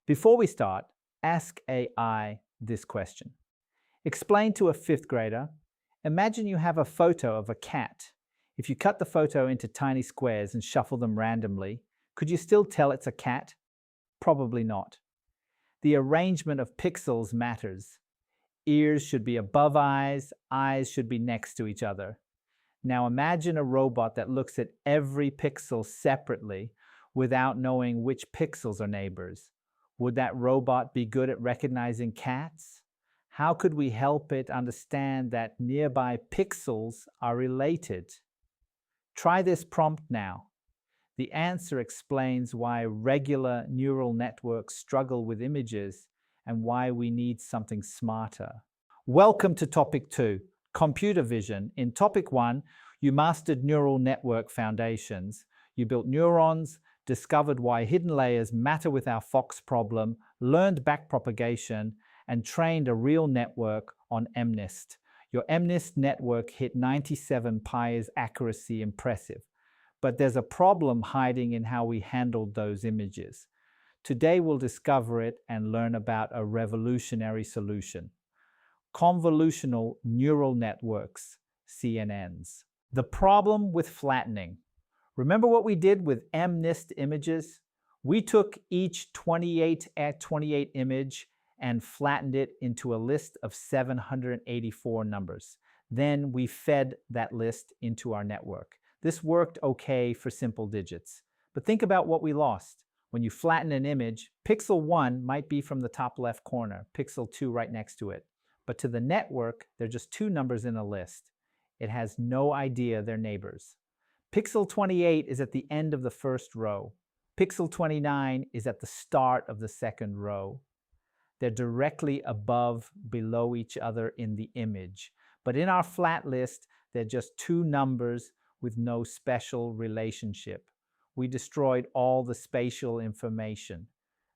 Before we start, ask AI this question. Explain to a fifth grader, imagine you have a photo of a cat. If you cut the photo into tiny squares and shuffle them randomly, could you still tell it's a cat? Probably not. The arrangement of pixels matters. Ears should be above eyes should be next to each other. Now imagine a robot that looks at every pixel separately without knowing which pixels are neighbors. Would that robot be good at recognizing cats? How could we help it understand that nearby pixels are related? Try this prompt now. The answer explains why regular neural networks struggle with images and why we need something smarter. Welcome to Topic 2, Computer Vision. In Topic 1, you mastered neural network foundations. You built neurons, discovered why hidden layers matter with our Fox problem, learned backpropagation, and trained a real network on MNIST. Your MNIST network hit 97 pi's accuracy, impressive. But there's a problem hiding in how we handled those images. Today we'll discover it and learn about a revolutionary solution. Convolutional neural networks, CNNs. The problem with flattening. Remember what we did with MNIST images? We took each 28x28 image and flattened it into a list of 784 numbers. Then we fed that list into our network. This worked okay for simple digits. But think about what we lost. When you flatten an image, pixel 1 might be from the top left corner, pixel 2 right next to it. But to the network, they're just two numbers in a list. It has no idea they're neighbors. Pixel 28 is at the end of the first row. Pixel 29 is at the start of the second row. They're directly above, below each other in the image. But in our flat list, they're just two numbers with no special relationship. We destroyed all the spatial information,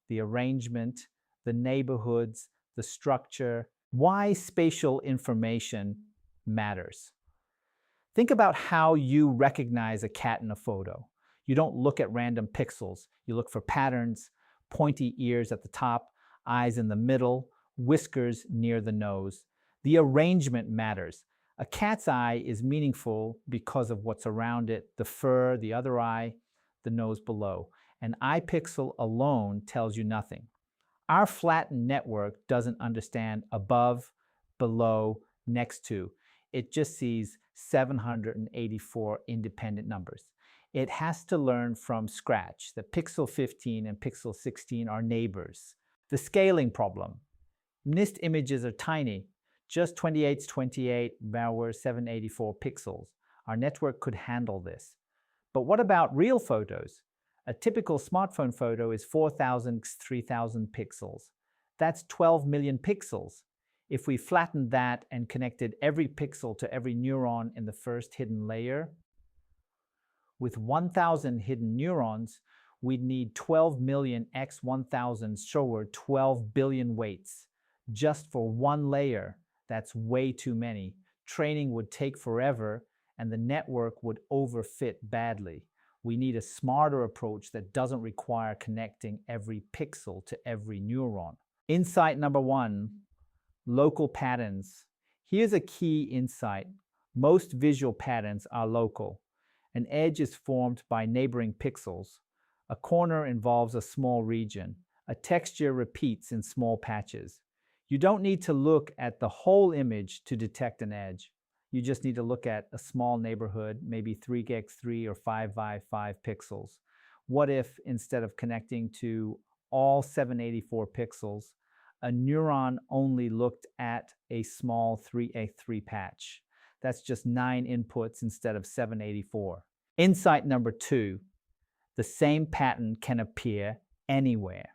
the arrangement, the neighborhoods, the structure. Why spatial information matters. Think about how you recognize a cat in a photo. You don't look at random pixels. You look for patterns, pointy ears at the top, eyes in the middle, whiskers near the nose. The arrangement matters. A cat's eye is meaningful because of what's around it, the fur, the other eye, the nose below. An eye pixel alone tells you nothing. Our flattened network doesn't understand above, below, next to. It just sees 784 independent numbers. It has to learn from scratch that pixel 15 and pixel 16 are neighbors. The scaling problem. MNIST images are tiny, just 28x28, malware 784 pixels. Our network could handle this. But what about real photos? A typical smartphone photo is 4,000 x 3,000 pixels. That's 12 million pixels. If we flattened that and connected every pixel to every neuron in the first hidden layer, with 1,000 hidden neurons, we'd need 12 million x 1,000 shower 12 billion weights. Just for one layer, that's way too many. Training would take forever and the network would overfit badly. We need a smarter approach that doesn't require connecting every pixel to every neuron. Insight number 1, local patterns. Here's a key insight. Most visual patterns are local. An edge is formed by neighboring pixels. A corner involves a small region. A texture repeats in small patches. You don't need to look at the whole image to detect an edge. You just need to look at a small neighborhood, maybe 3x3 or 5x5 pixels. What if instead of connecting to all 784 pixels, a neuron only looked at a small 3x3 patch? That's just 9 inputs instead of 784. Insight number 2, the same pattern can appear anywhere.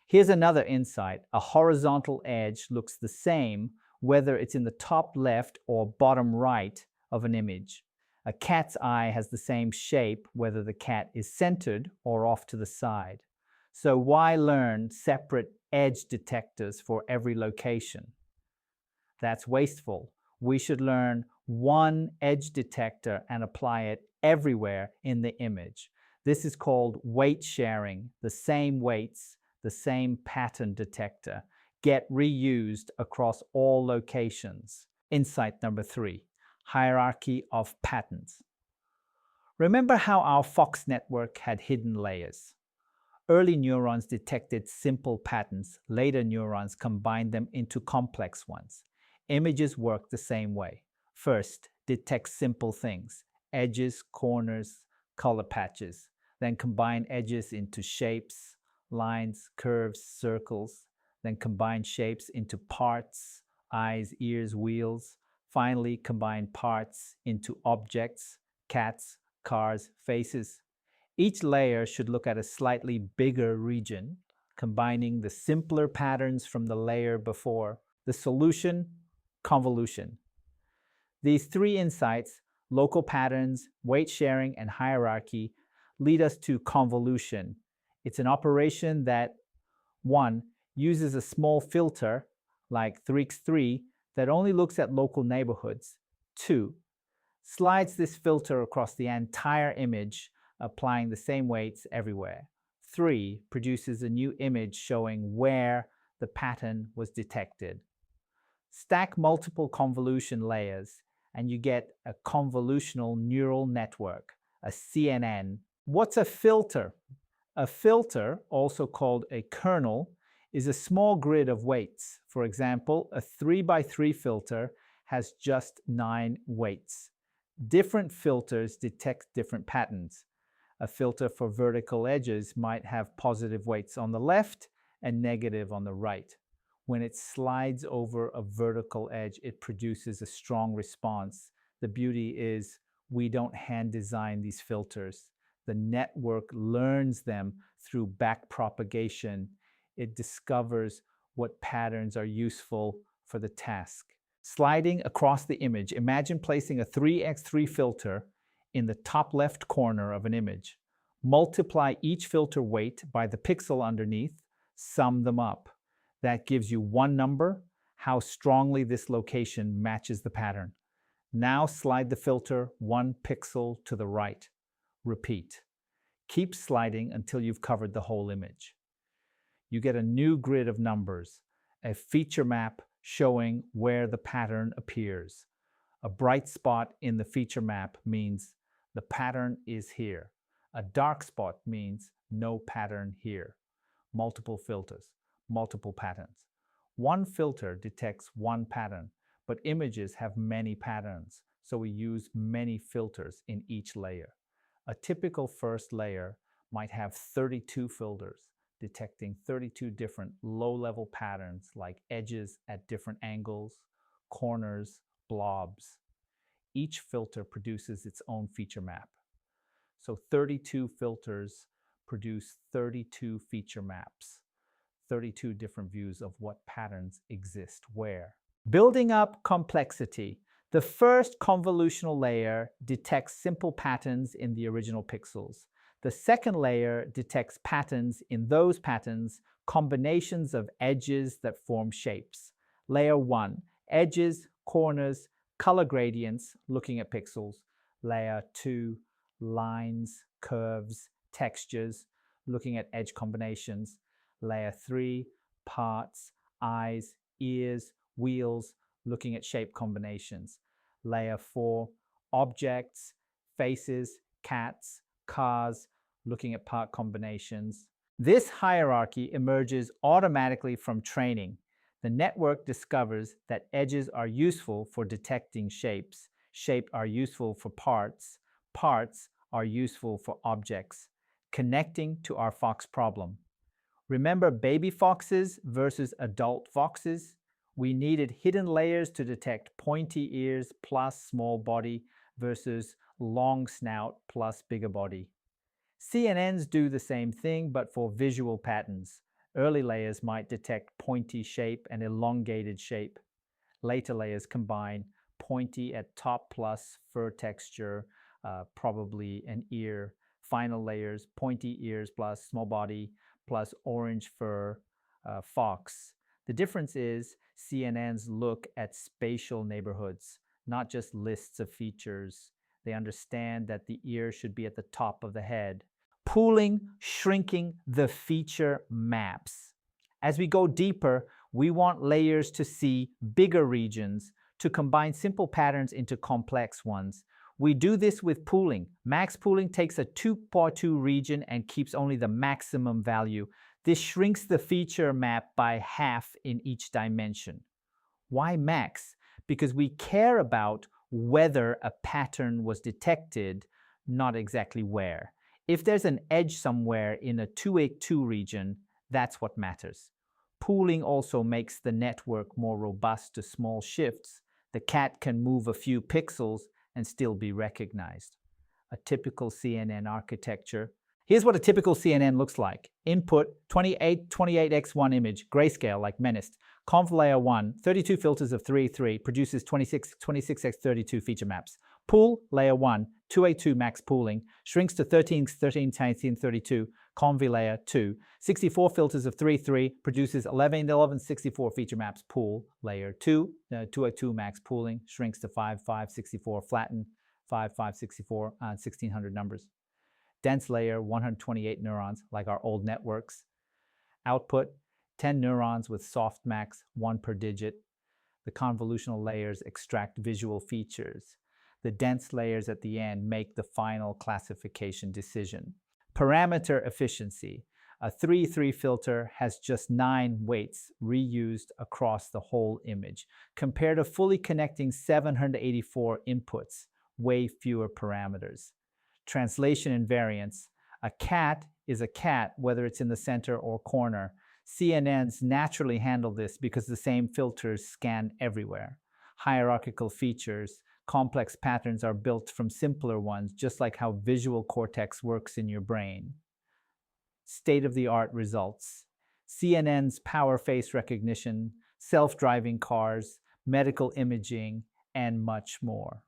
Here's another insight. A horizontal edge looks the same whether it's in the top left or bottom right of an image. A cat's eye has the same shape whether the cat is centered or off to the side. So why learn separate edge detectors for every location? That's wasteful. We should learn one edge detector and apply it everywhere in the image. This is called weight sharing, the same weights, the same pattern detector, get reused across all locations. Insight number 3, hierarchy of patterns. Remember how our Fox network had hidden layers? Early neurons detected simple patterns. Later neurons combined them into complex ones. Images work the same way. First, detect simple things, edges, corners, color patches. Then combine edges into shapes, lines, curves, circles. Then combine shapes into parts, eyes, ears, wheels. Finally, combine parts into objects, cats, cars, faces. Each layer should look at a slightly bigger region, combining the simpler patterns from the layer before. The solution, convolution. These 3 insights, local patterns, weight sharing, and hierarchy, lead us to convolution. It's an operation that, 1, uses a small filter, like 3x3, that only looks at local neighborhoods. 2, slides this filter across the entire image, applying the same weights everywhere. 3, produces a new image showing where the pattern was detected. Stack multiple convolution layers, and you get a convolutional neural network, a CNN. What's a filter? A filter, also called a kernel, is a small grid of weights. For example, a 3x3 filter has just 9 weights. Different filters detect different patterns. A filter for vertical edges might have positive weights on the left and negative on the right. When it slides over a vertical edge, it produces a strong response. The beauty is we don't hand design these filters. The network learns them through backpropagation. It discovers what patterns are useful for the task. Sliding across the image, imagine placing a 3x3 filter in the top left corner of an image. Multiply each filter weight by the pixel underneath, sum them up. That gives you one number, how strongly this location matches the pattern. Now slide the filter 1 pixel to the right. Repeat. Keep sliding until you've covered the whole image. You get a new grid of numbers, a feature map showing where the pattern appears. A bright spot in the feature map means the pattern is here. A dark spot means no pattern here. Multiple filters, multiple patterns. One filter detects one pattern, but images have many patterns, so we use many filters in each layer. A typical first layer might have 32 filters, detecting 32 different low-level patterns like edges at different angles, corners, blobs. Each filter produces its own feature map. So 32 filters produce 32 feature maps, 32 different views of what patterns exist where. Building up complexity. The first convolutional layer detects simple patterns in the original pixels. The second layer detects patterns in those patterns, combinations of edges that form shapes. Layer 1, edges, corners, color gradients, looking at pixels. Layer 2, lines, curves, textures, looking at edge combinations. Layer 3, parts, eyes, ears, wheels, looking at shape combinations. Layer 4, objects, faces, cats, cars, looking at part combinations. This hierarchy emerges automatically from training. The network discovers that edges are useful for detecting shapes, shapes are useful for parts, parts are useful for objects, connecting to our fox problem. Remember baby foxes versus adult foxes? We needed hidden layers to detect pointy ears plus small body versus long snout plus bigger body. CNNs do the same thing, but for visual patterns. Early layers might detect pointy shape and elongated shape. Later layers combine pointy at top plus fur texture, probably an ear. Final layers, pointy ears plus small body plus orange fur, fox. The difference is CNNs look at spatial neighborhoods, not just lists of features. They understand that the ear should be at the top of the head. Pooling, shrinking the feature maps. As we go deeper, we want layers to see bigger regions, to combine simple patterns into complex ones. We do this with pooling. Max pooling takes a 2x2 region and keeps only the maximum value. This shrinks the feature map by half in each dimension. Why max? Because we care about whether a pattern was detected, not exactly where. If there's an edge somewhere in a 2x2 region, that's what matters. Pooling also makes the network more robust to small shifts. The cat can move a few pixels and still be recognized. A typical CNN architecture. Here's what a typical CNN looks like. Input 28x1 image, grayscale like Menist. Conv layer 1, 32 filters of 3x3 produces 26x32 feature maps. Pool layer 1, 2x2 max pooling, shrinks to 13x32. Conv layer 2, 64 filters of 3x3 produces 11x64 feature maps. Pool layer 2, 2x2 max pooling, shrinks to 5x64 flatten, 5x64, 1600 numbers. Dense layer, 128 neurons, like our old networks. Output, 10 neurons with softmax, 1 per digit. The convolutional layers extract visual features. The dense layers at the end make the final classification decision. Parameter efficiency. A 3x3 filter has just 9 weights reused across the whole image, compared to fully connecting 784 inputs, way fewer parameters. Translation invariance. A cat is a cat whether it's in the center or corner. CNNs naturally handle this because the same filters scan everywhere. Hierarchical features. Complex patterns are built from simpler ones, just like how visual cortex works in your brain. State-of-the-art results. CNNs power face recognition, self-driving cars, medical imaging, and much more.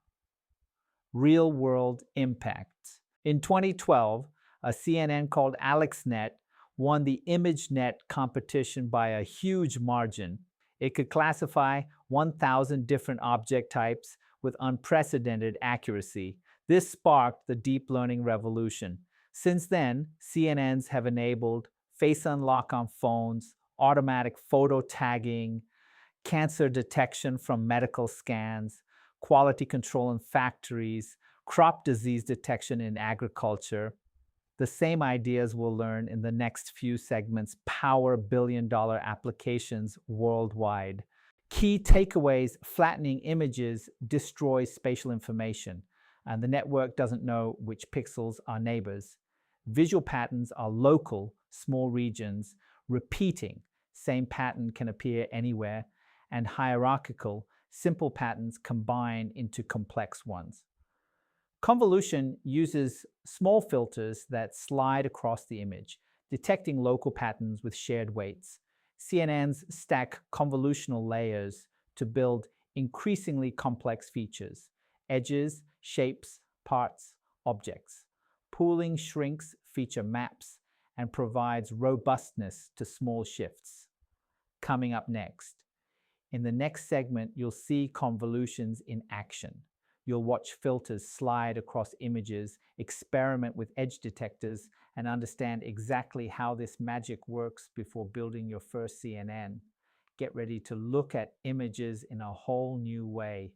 Real-world impact. In 2012, a CNN called AlexNet won the ImageNet competition by a huge margin. It could classify 1,000 different object types with unprecedented accuracy. This sparked the deep learning revolution. Since then, CNNs have enabled face unlock on phones, automatic photo tagging, cancer detection from medical scans, quality control in factories, crop disease detection in agriculture. The same ideas we'll learn in the next few segments power billion-dollar applications worldwide. Key takeaways: flattening images destroys spatial information, and the network doesn't know which pixels are neighbors. Visual patterns are local, small regions. Repeating, same pattern can appear anywhere. And hierarchical, simple patterns combine into complex ones. Convolution uses small filters that slide across the image, detecting local patterns with shared weights. CNNs stack convolutional layers to build increasingly complex features: edges, shapes, parts, objects. Pooling shrinks feature maps and provides robustness to small shifts. Coming up next. In the next segment, you'll see convolutions in action. You'll watch filters slide across images, experiment with edge detectors, and understand exactly how this magic works before building your first CNN. Get ready to look at images in a whole new way.